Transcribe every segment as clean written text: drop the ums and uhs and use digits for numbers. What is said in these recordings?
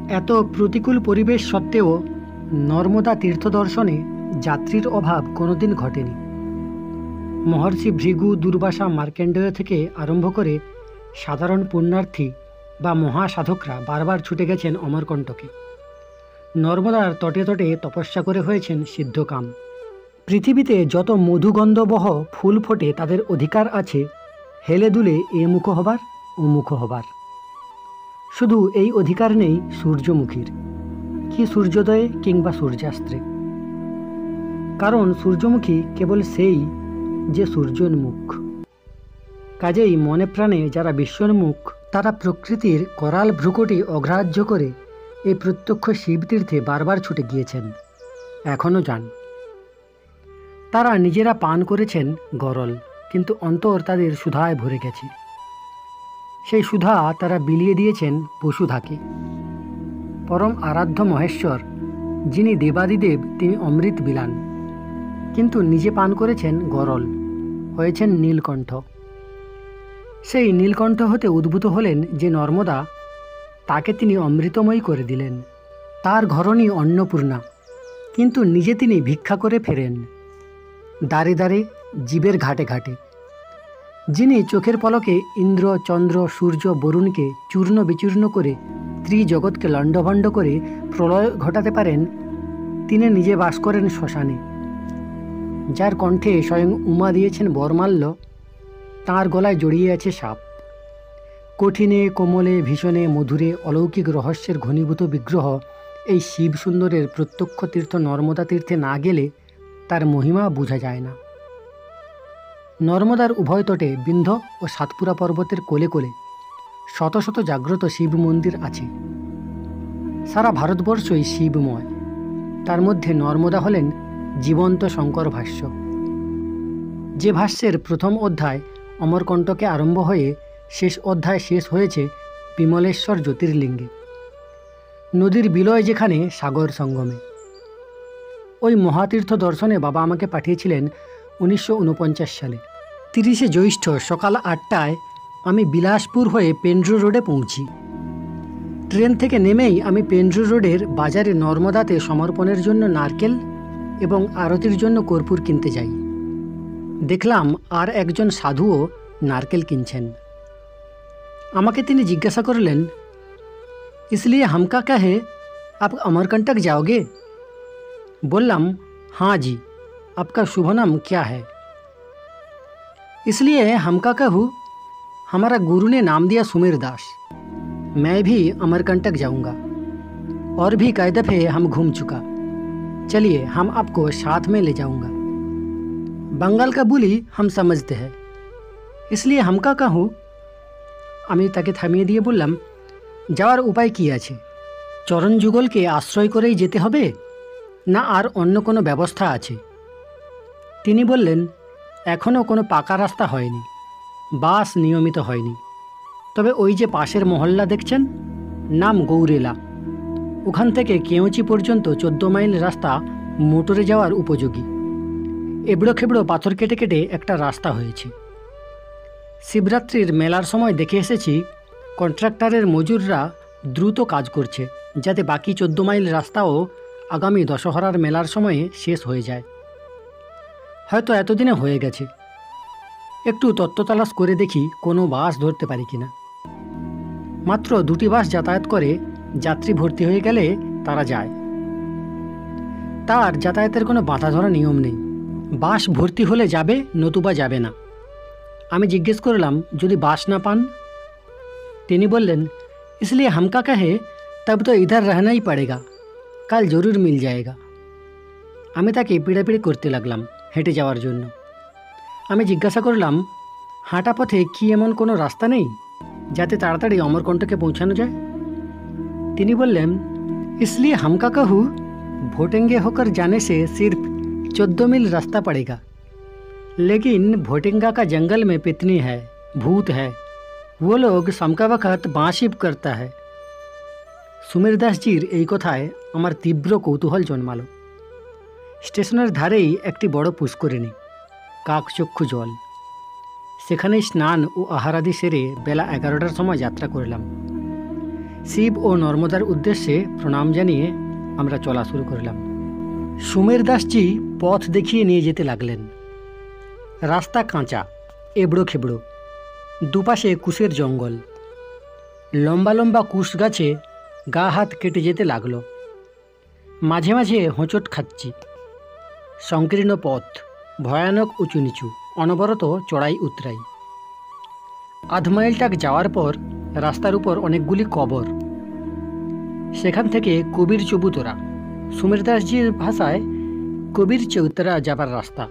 এত প্রতিকূল পরিবেশ সত্ত্বেও নর্মদা তীর্থ দর্শনে যাত্রীর অভাব কোনোদিন ঘটেনি। মহর্ষি ভৃগু, দুর্বাসা, মার্কেন্ডেয় থেকে আরম্ভ করে সাধারণ পুণ্যার্থী বা মহাসাধকরা বারবার ছুটে গেছেন অমরকণ্টকে। নর্মদার তটে তটে তপস্যা করে হয়েছেন সিদ্ধকাম। পৃথিবীতে যত মধুগন্ধবহ ফুল ফোটে তাদের অধিকার আছে হেলে দুলে এ মুখ হবার ও মুখ হবার। শুধু এই অধিকার নেই সূর্যমুখীর, কি সূর্যোদয়ে কিংবা সূর্যাস্ত্রে। কারণ সূর্যমুখী কেবল সেই যে সূর্যোন্মুখ। কাজেই মনে প্রাণে যারা বিশ্বন্মুখ তারা প্রকৃতির করাল ভ্রুকুটি অগ্রাহ্য করে এই প্রত্যক্ষ শিবতীর্থে বারবার ছুটে গিয়েছেন, এখনও যান। তারা নিজেরা পান করেছেন গরল, কিন্তু অন্তর তাদের সুধায় ভরে গেছে। সেই সুধা তারা বিলিয়ে দিয়েছেন বসুধাকে। পরম আরাধ্য মহেশ্বর, যিনি দেবাদিদেব, তিনি অমৃত বিলান, কিন্তু নিজে পান করেছেন গরল, হয়েছেন নীলকণ্ঠ। সেই নীলকণ্ঠ হতে উদ্ভূত হলেন যে নর্মদা, তাকে তিনি অমৃতময়ী করে দিলেন। তার ঘরণী অন্নপূর্ণা, কিন্তু নিজে তিনি ভিক্ষা করে ফেরেন দ্বারে দ্বারে, জীবের ঘাটে ঘাটে। যিনি চোখের পলকে ইন্দ্র, চন্দ্র, সূর্য, বরুণকে চূর্ণ বিচূর্ণ করে ত্রিজগৎকে লণ্ডভণ্ড করে প্রলয় ঘটাতে পারেন, তিনি নিজে বাস করেন শ্মশানে। যার কণ্ঠে স্বয়ং উমা দিয়েছেন বরমাল্য, তাঁর গলায় জড়িয়ে আছে সাপ। কঠিনে, কোমলে, ভীষণে, মধুরে অলৌকিক রহস্যের ঘনীভূত বিগ্রহ এই শিব সুন্দরের প্রত্যক্ষ তীর্থ নর্মদা তীর্থে না গেলে তার মহিমা বোঝা যায় না। নর্মদার উভয় তটে বিন্ধ্য ও সাতপুরা পর্বতের কোলে কোলে শত শত জাগ্রত শিব মন্দির আছে। সারা ভারতবর্ষই শিবময়। তার মধ্যে নর্মদা হলেন জীবন্ত শঙ্কর ভাষ্য। যে ভাষ্যের প্রথম অধ্যায় অমরকণ্টকে আরম্ভ হয়ে শেষ অধ্যায় শেষ হয়েছে বিমলেশ্বর জ্যোতির্লিঙ্গে। নদীর বিলয় যেখানে সাগর সঙ্গমে। ওই মহাতীর্থ দর্শনে বাবা আমাকে পাঠিয়েছিলেন 1949 সালে। 30শে জ্যৈষ্ঠ সকাল 8টায় আমি বিলাসপুর হয়ে পেন্ড্রো রোডে পৌঁছি। ট্রেন থেকে নেমেই আমি পেন্ড্রো রোডের বাজারে নর্মদাতে সমর্পণের জন্য নারকেল এবং আরতির জন্য কর্পূর কিনতে যাই। দেখলাম আর একজন সাধুও নারকেল কিনছেন। আমাকে তিনি জিজ্ঞাসা করলেন, इसलिए हमका क्या है, आप अमरकंटक जाओगे? बोललाम, हाँ जी, आपका शुभ नाम क्या है? इसलिए हमका कहूँ, हमारा गुरु ने नाम दिया सुमेर दास, मैं भी अमरकंटक जाऊंगा और भी कई दफ़े हम घूम चुका, चलिए हम आपको साथ में ले जाऊंगा। बंगाल का बोली हम समझते हैं, इसलिए हमका कहूँ। আমি তাকে থামিয়ে দিয়ে বললাম, যাওয়ার উপায় কি আছে? চরণ যুগলকে আশ্রয় করেই যেতে হবে, না আর অন্য কোনো ব্যবস্থা আছে? তিনি বললেন, এখনও কোনো পাকা রাস্তা হয়নি, বাস নিয়মিত হয়নি, তবে ওই যে পাশের মহল্লা দেখছেন, নাম গৌরেলা, ওখান থেকে কেওচি পর্যন্ত 14 মাইল রাস্তা মোটরে যাওয়ার উপযোগী। এবড়ো খেবড়ো পাথর কেটে কেটে একটা রাস্তা হয়েছে। শিবরাত্রির মেলার সময় দেখে এসেছি কন্ট্রাক্টরের মজুররা দ্রুত কাজ করছে, যাতে বাকি 14 মাইল রাস্তাও আগামী দশহরার মেলার সময়ে শেষ হয়ে যায়। হয়তো এতদিনে হয়ে গেছে। একটু তত্ত্ব তালাশ করে দেখি কোনো বাস ধরতে পারি কিনা। মাত্র 2টি বাস যাতায়াত করে, যাত্রী ভর্তি হয়ে গেলে তারা যায়। তার যাতায়াতের কোনো বাধা ধরা নিয়ম নেই। বাস ভর্তি হলে যাবে, নতুবা যাবে না। আমি জিজ্ঞেস করলাম, যদি বাস না পান? তিনি বললেন, इसलिए हमका कहे तब तो इधर रहना ही पड़ेगा, কাল জরুর মিল যায়গা। আমি তাকে পিড়াপিড়ি করতে লাগলাম হেঁটে যাওয়ার জন্য। আমি জিজ্ঞাসা করলাম, হাঁটা পথে কি এমন কোনো রাস্তা নেই যাতে তাড়াতাড়ি অমরকণ্টকে পৌঁছানো যায়? তিনি বললেন, इसलिए हमका कहूँ, भोटेंगे होकर जाने से सिर्फ 14 मील रास्ता पड़ेगा, लेकिन भोटिंगा का जंगल में पितनी है, भूत है, वो लोग शाम का वक्त बाँशिप करता है। সুমের দাসজির এই কথায় আমার তীব্র কৌতূহল জন্মালো। স্টেশনের ধারেই একটি বড় পুষ্করিণী, কাকচক্ষু জল। সেখানেই স্নান ও আহারাদি সেরে বেলা 11টার সময় যাত্রা করলাম। শিব ও নর্মদার উদ্দেশ্যে প্রণাম জানিয়ে আমরা চলা শুরু করলাম। সুমের দাসজি পথ দেখিয়ে নিয়ে যেতে লাগলেন। রাস্তা কাঁচা, এবড়ো খেবড়ো, দুপাশে কুশের জঙ্গল। লম্বা লম্বা কুশ গাছে গা হাত কেটে যেতে লাগলো। মাঝে মাঝে হোঁচট খাচ্ছি। সংকীর্ণ পথ, ভয়ানক উঁচু নিচু, অনবরত চড়াই উতরাই। আধ মাইলটাক যাওয়ার পর রাস্তার উপর অনেকগুলি কবর। সেখান থেকে কবির চবুতরা, সুমের দাসজির ভাষায় কবির চৌতরা যাবার রাস্তা।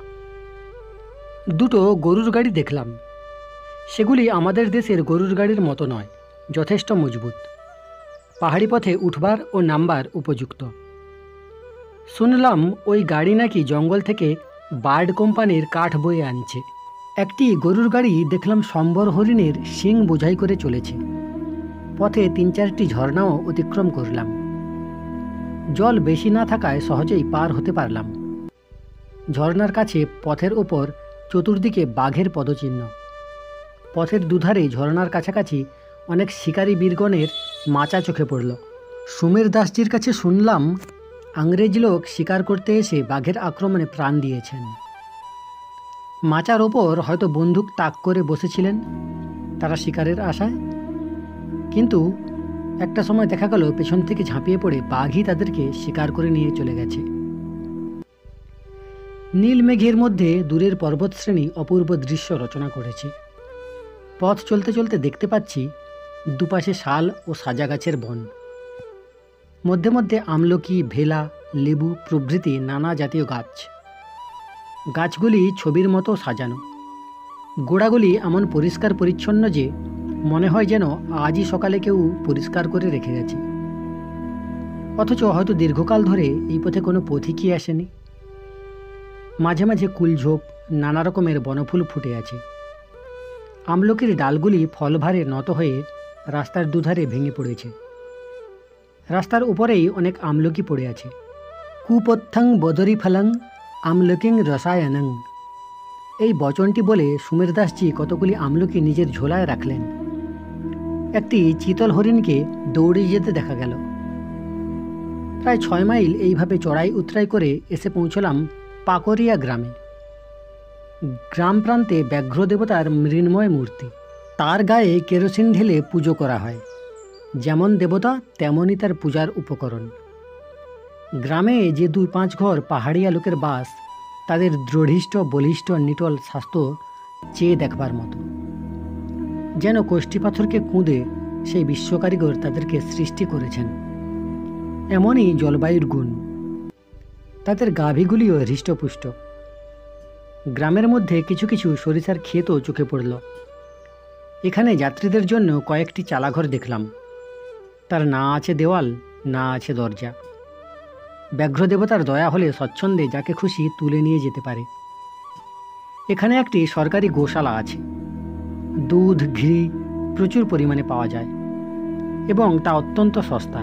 দুটো গরুর গাড়ি দেখলাম। সেগুলি আমাদের দেশের গরুর গাড়ির মতো নয়, যথেষ্ট মজবুত, পাহাড়ি পথে উঠবার ও নামবার উপযুক্ত। শুনলাম ওই গাড়ি নাকি জঙ্গল থেকে বার্ড কোম্পানির কাঠ বয়ে আনছে। একটি গরুর গাড়ি দেখলাম সম্বর হরিণের শিং বোঝাই করে চলেছে। পথে 3-4টি ঝর্ণাও অতিক্রম করলাম। জল বেশি না থাকায় সহজেই পার হতে পারলাম। ঝর্ণার কাছে পথের ওপর চতুর্দিকে বাঘের পদচিহ্ন। পথের দুধারে ঝর্ণার কাছাকাছি অনেক শিকারী বীরগণের মাচা চোখে পড়ল। সুমের দাসজির কাছে শুনলাম ইংরেজ লোক শিকার করতে এসে বাঘের আক্রমণে প্রাণ দিয়েছেন। মাচার ওপর হয়তো বন্দুক তাক করে বসেছিলেন তারা শিকারের আশায়, কিন্তু একটা সময় দেখা গেল পেছন থেকে ঝাঁপিয়ে পড়ে বাঘই তাদেরকে শিকার করে নিয়ে চলে গেছে। নীল মেঘের মধ্যে দূরের পর্বতশ্রেণী অপূর্ব দৃশ্য রচনা করেছে। পথ চলতে চলতে দেখতে পাচ্ছি দুপাশে শাল ও সাজা গাছের বন। মধ্যে মধ্যে আমলকি, ভেলা, লেবু প্রভৃতি নানা জাতীয় গাছ। গাছগুলি ছবির মতো সাজানো। গোড়াগুলি এমন পরিষ্কার পরিচ্ছন্ন যে মনে হয় যেন আজই সকালে কেউ পরিষ্কার করে রেখে গেছে। অথচ হয়তো দীর্ঘকাল ধরে এই পথে কোনো পথিকই আসেনি। মাঝে মাঝে কুলঝোপ, নানা রকমের বনফুল ফুটে আছে। আমলকির ডালগুলি ফলভারে নত হয়ে রাস্তার দুধারে ভেঙে পড়েছে। রাস্তার উপরেই অনেক আমলকি পড়ে আছে। কুপথ্যং বদরি ফলং আমলকিং রসায়নং, এই বচনটি বলে সুমের দাসজি কতগুলি আমলকি নিজের ঝোলায় রাখলেন। একটি চিতল হরিণকে দৌড়ে যেতে দেখা গেল। প্রায় 6 মাইল এইভাবে চড়াই উতরাই করে এসে পৌঁছলাম পাকরিয়া গ্রামে। গ্রাম প্রান্তে ব্যাঘ্র দেবতার মৃন্ময় মূর্তি। তার গায়ে কেরোসিন ঢেলে পুজো করা হয়। যেমন দেবতা তেমনই তার পূজার উপকরণ। গ্রামে যে 2-5 ঘর পাহাড়িয়া লোকের বাস, তাদের দৃঢ়িষ্ট বলিষ্ঠ নিটল স্বাস্থ্য চেয়ে দেখবার মতো। যেন কোষ্ঠী পাথরকে কুঁদে সেই বিশ্বকারিগর তাদেরকে সৃষ্টি করেছেন। এমনই জলবায়ুর গুণ। তাদের গাভীগুলিও হৃষ্টপুষ্ট। গ্রামের মধ্যে কিছু কিছু সরিষার ক্ষেতও চোখে পড়ল। এখানে যাত্রীদের জন্য কয়েকটি চালাঘর দেখলাম। তার না আছে দেওয়াল, না আছে দরজা। ব্যাঘ্র দেবতার দয়া হলে স্বচ্ছন্দে যাকে খুশি তুলে নিয়ে যেতে পারে। এখানে একটি সরকারি গোশালা আছে। দুধ, ঘি প্রচুর পরিমাণে পাওয়া যায় এবং তা অত্যন্ত সস্তা।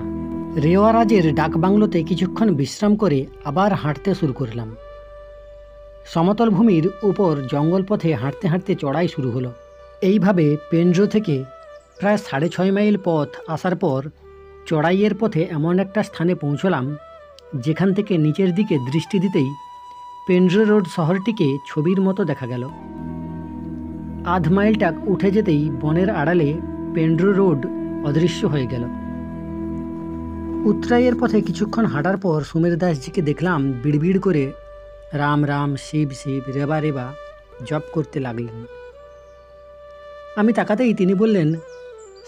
রেওয়ারাজের ডাকবাংলোতে কিছুক্ষণ বিশ্রাম করে আবার হাঁটতে শুরু করলাম। সমতল ভূমির উপর জঙ্গল পথে হাঁটতে হাঁটতে চড়াই শুরু হলো। এইভাবে পেন্ড্রো থেকে প্রায় 6.5 মাইল পথ আসার পর চড়াইয়ের পথে এমন একটা স্থানে পৌঁছলাম যেখান থেকে নিচের দিকে দৃষ্টি দিতেই পেন্ড্রো রোড শহরটিকে ছবির মতো দেখা গেল। আধ মাইলটাক উঠে যেতেই বনের আড়ালে পেন্ড্রো রোড অদৃশ্য হয়ে গেল। উতরাইয়ের পথে কিছুক্ষণ হাঁটার পর সুমের দাসজিকে দেখলাম বিড়বিড় করে রাম রাম শিব শিব রেবা রেবা জপ করতে লাগলেন। আমি তাকাতেই তিনি বললেন,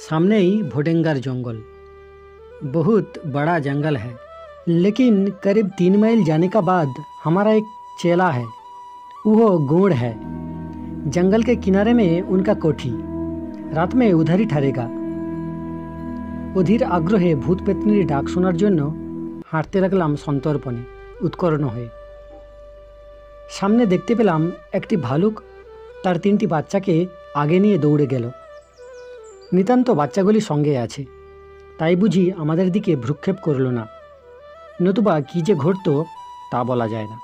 সামনেই ভোটেঙ্গার জঙ্গল। बहुत बड़ा जंगल है, लेकिन करीब 3 माइल जाने का बाद हमारा एक चेला है, वो गूढ़ है। जंगल के किनारे में उनका कोठी, रात में उधर ही ठहरेगा। অধীর আগ্রহে ভূত পেতনির ডাক শোনার জন্য হাঁটতে লাগলাম সন্তর্পণে উৎকর্ণ হয়ে। সামনে দেখতে পেলাম একটি ভালুক তার 3টি বাচ্চাকে আগে নিয়ে দৌড়ে গেল। নিতান্ত বাচ্চাগুলি সঙ্গে আছে, তাই বুঝি আমাদের দিকে ভ্রুক্ষেপ করল না, নতুবা কী যে ঘটত তা বলা যায় না।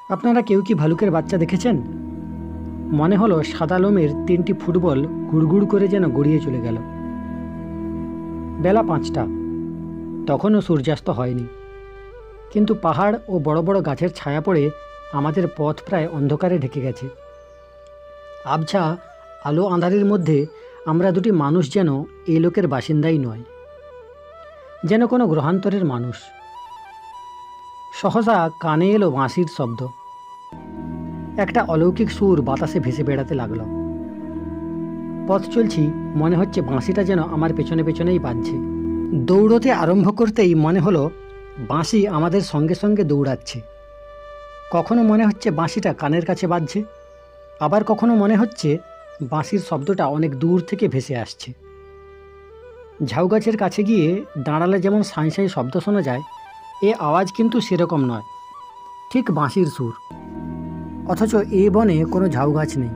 আপনারা কেউ কি ভালুকের বাচ্চা দেখেছেন? মনে হলো সাদা লোমের 3টি ফুটবল গুড়গুড় করে যেন গড়িয়ে চলে গেল। বেলা 5টা, তখনও সূর্যাস্ত হয়নি, কিন্তু পাহাড় ও বড় বড় গাছের ছায়া পড়ে আমাদের পথ প্রায় অন্ধকারে ঢেকে গেছে। আবছা আলো আঁধারির মধ্যে আমরা দুটি মানুষ যেন এই লোকের বাসিন্দাই নয়, যেন কোনো গ্রহান্তরের মানুষ। সহসা কানে এলো বাঁশির শব্দ। একটা অলৌকিক সুর বাতাসে ভেসে বেড়াতে লাগলো। পথ চলছি, মনে হচ্ছে বাঁশিটা যেন আমার পেছনে পেছনেই বাজছে। দৌড়তে আরম্ভ করতেই মনে হলো বাঁশি আমাদের সঙ্গে সঙ্গে দৌড়াচ্ছে। কখনো মনে হচ্ছে বাঁশিটা কানের কাছে বাজছে, আবার কখনো মনে হচ্ছে বাঁশির শব্দটা অনেক দূর থেকে ভেসে আসছে। ঝাউ গাছের কাছে গিয়ে দাঁড়ালে যেমন সাঁই সাঁই শব্দ শোনা যায়, এ আওয়াজ কিন্তু সেরকম নয়, ঠিক বাঁশির সুর। অথচ এ বনে কোনো ঝাউ গাছ নেই।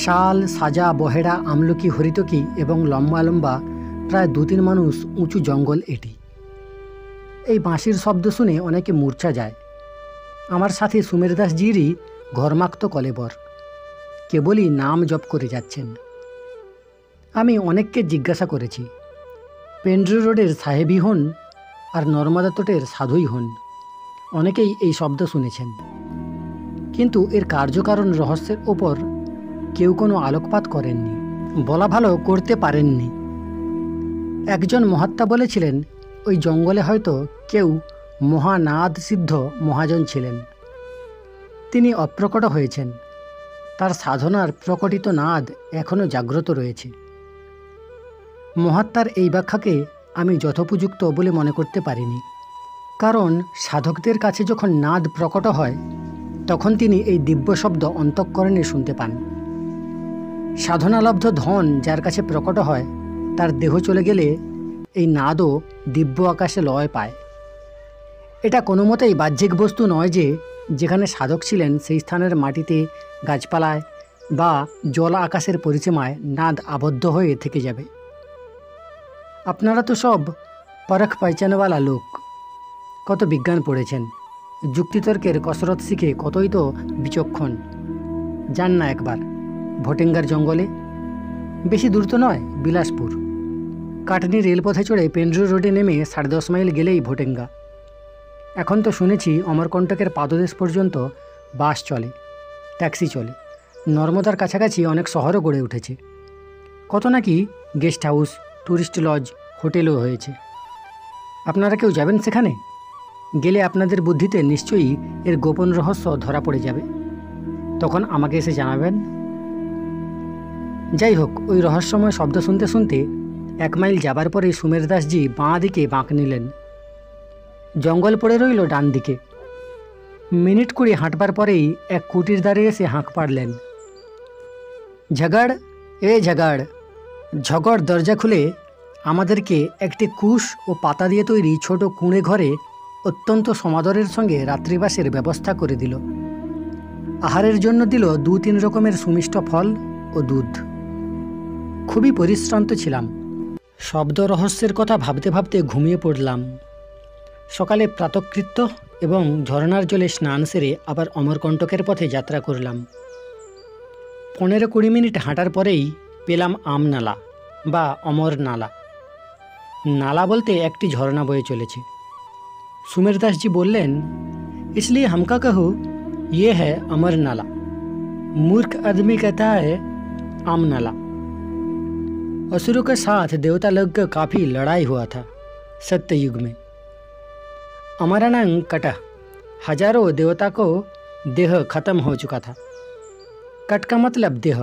শাল, সাজা, বহেড়া, আমলকি, হরিতকি এবং লম্বা লম্বা প্রায় 2-3 মানুষ উঁচু জঙ্গল এটি। এই বাঁশির শব্দ শুনে অনেকে মূর্ছা যায়। আমার সাথে সুমের দাসজিরই ঘরমাক্ত কলেবর, কেবলই নাম জপ করে যাচ্ছেন। আমি অনেককে জিজ্ঞাসা করেছি, পেন্ড্রু রোডের সাহেবই হন আর নর্মদা তটের সাধুই হন, অনেকেই এই শব্দ শুনেছেন, কিন্তু এর কার্যকারণ রহস্যের ওপর কেউ কোনো আলোকপাত করেননি, বলা ভালো করতে পারেননি। একজন মহাত্মা বলেছিলেন, ওই জঙ্গলে হয়তো কেউ মহানাদ সিদ্ধ মহাজন ছিলেন। তিনি অপ্রকট হয়েছেন, তার সাধনার প্রকটিত নাদ এখনও জাগ্রত রয়েছে। মহাত্মার এই ব্যাখ্যাকে আমি যথোপযুক্ত বলে মনে করতে পারিনি, কারণ সাধকদের কাছে যখন নাদ প্রকট হয় তখন তিনি এই দিব্য শব্দ অন্তঃকরণে শুনতে পান। সাধনালব্ধ ধন যার কাছে প্রকট হয়, তার দেহ চলে গেলে এই নাদও দিব্য আকাশে লয় পায়। এটা কোনো মতেই বাহ্যিক বস্তু নয় যে যেখানে সাধক ছিলেন সেই স্থানের মাটিতে, গাছপালায় বা জল আকাশের পরিসীমায় নাদ আবদ্ধ হয়ে থেকে যাবে। আপনারা তো সব পরখ পহচানওয়ালা লোক, কত বিজ্ঞান পড়েছেন, যুক্তিতর্কের কসরত শিখে কতই তো বিচক্ষণ। যান না একবার ভোটেঙ্গার জঙ্গলে, বেশি দূর তো নয়, বিলাসপুর। কাটনি রেলপথে চড়ে পেন্ড্রু রোডে নেমে 10.5 মাইল গেলেই ভোটেঙ্গা। এখন তো শুনেছি অমরকণ্টকের পাদদেশ পর্যন্ত বাস চলে, ট্যাক্সি চলে, নর্মদার কাছাকাছি অনেক শহরও গড়ে উঠেছে। কত নাকি গেস্ট হাউস, ট্যুরিস্ট লজ, হোটেলও হয়েছে। আপনারা কেউ যাবেন সেখানে? গেলে আপনাদের বুদ্ধিতে নিশ্চয়ই এর গোপন রহস্য ধরা পড়ে যাবে, তখন আমাকে এসে জানাবেন। যাই হোক, ওই রহস্যময় শব্দ শুনতে শুনতে 1 মাইল যাবার পরে সুমের দাসজি বাঁ দিকে বাঁক নিলেন। জঙ্গল পড়ে রইল ডান দিকে। মিনিট 20 হাঁটবার পরেই এক কুটির দ্বারে এসে হাঁক পাড়লেন, ঝগড় এ ঝগড়। ঝগড় দরজা খুলে আমাদেরকে একটি কুশ ও পাতা দিয়ে তৈরি ছোট কুঁড়ে ঘরে অত্যন্ত সমাদরের সঙ্গে রাত্রিবাসের ব্যবস্থা করে দিল। আহারের জন্য দিল 2-3 রকমের সুমিষ্ট ফল ও দুধ। খুবই পরিশ্রান্ত ছিলাম। শব্দ রহস্যের কথা ভাবতে ভাবতে ঘুমিয়ে পড়লাম। সকালে প্রাতকৃত্য এবং ঝর্ণার জলে স্নান সেরে আবার অমরকণ্টকের পথে যাত্রা করলাম। 15-20 মিনিট হাঁটার পরেই পেলাম আমনালা বা অমর নালা। নালা বলতে একটি ঝর্ণা বয়ে চলেছে। সুমের দাসজি বললেন, इसलिए हमका कहो ये है अमर नाला, मूर्ख आदमी कहता है आम नाला। असुरों के साथ देवता लोग का काफ़ी लड़ाई हुआ था सत्ययुग में। अमरानंग कटा, हजारों देवता को देह खत्म हो चुका था। कट का मतलब देह,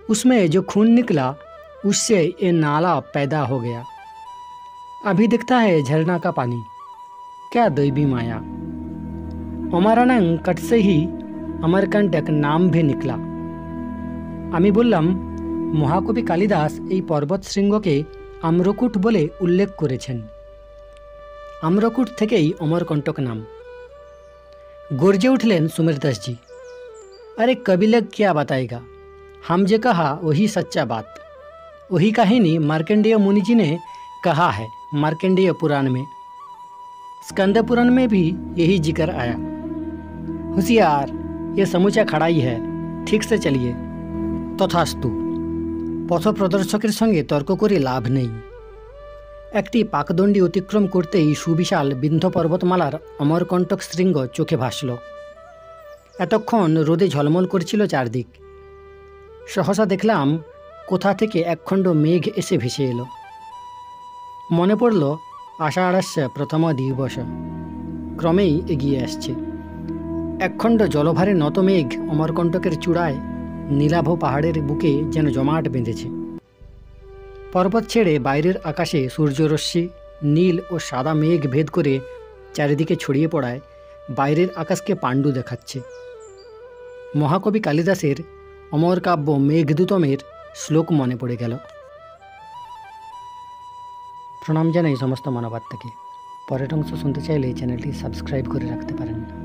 उसमें जो खून निकला उससे ये नाला पैदा हो गया। अभी दिखता है झरना का पानी, क्या दैवी माया। अमरानंग कट से ही अमरकंटक नाम भी निकला। আমি বললাম, মহাকবি কালিদাস এই পর্বত শৃঙ্গকে আম্রকূট বলে উল্লেখ করেছেন। আম্রকূট থেকেই অমরকণ্টক নাম। গর্জে উঠলেন সুমের দাসজি, अरे कभी लग क्या बताएगा, हम जे कहा वही सच्चा बात। वही कहानी मार्कंडेय मुनि जी ने कहा है मार्कंडेय पुराण में। स्कंद पुराण में भी यही जिक्र आया। होशियार, ये समूचा खड़ाई है, ठीक से चलिए। তথাস্তু। পথ প্রদর্শকের সঙ্গে তর্ক করে লাভ নেই। একটি পাকদণ্ডী অতিক্রম করতেই সুবিশাল বিন্ধ্য পর্বতমালার অমরকণ্টক শৃঙ্গ চোখে ভাসল। এতক্ষণ রোদে ঝলমল করছিল চারদিক। সহসা দেখলাম কোথা থেকে একখণ্ড মেঘ এসে ভেসে এলো। মনে পড়ল আষাঢ়স্য প্রথম দিবস ক্রমেই এগিয়ে আসছে। একখণ্ড জলভারে নত মেঘ অমরকণ্টকের চূড়ায় নীলাভ পাহাড়ের বুকে যেন জমাট বেঁধেছে। পর্বত ছেড়ে বাইরের আকাশে সূর্যরশ্মি নীল ও সাদা মেঘ ভেদ করে চারিদিকে ছড়িয়ে পড়ায় বাইরের আকাশকে পাণ্ডু দেখাচ্ছে। মহাকবি কালিদাসের অমর কাব্য মেঘদূতমের শ্লোক মনে পড়ে গেল। প্রণাম জানাই সমস্ত মানবাত্মাকে। পরের অংশ শুনতে চাইলে চ্যানেলটি সাবস্ক্রাইব করে রাখতে পারেন।